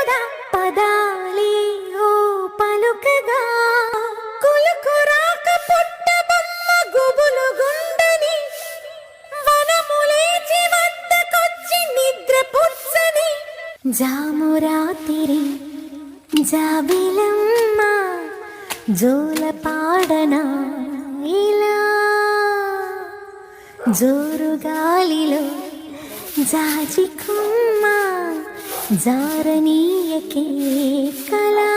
పద పదాలే ఓ పలుకగా కులుకురాక పుట్ట బొమ్మ గుబులు గుండని వనములేచి వద్దకొచ్చి నిద్ర పుచ్చని జామురాతిరి జాబిలమ్మ జోల పాడనా ఇలా జోరు గాలిలో జాజి కొమ్మ జారనీయకే కళా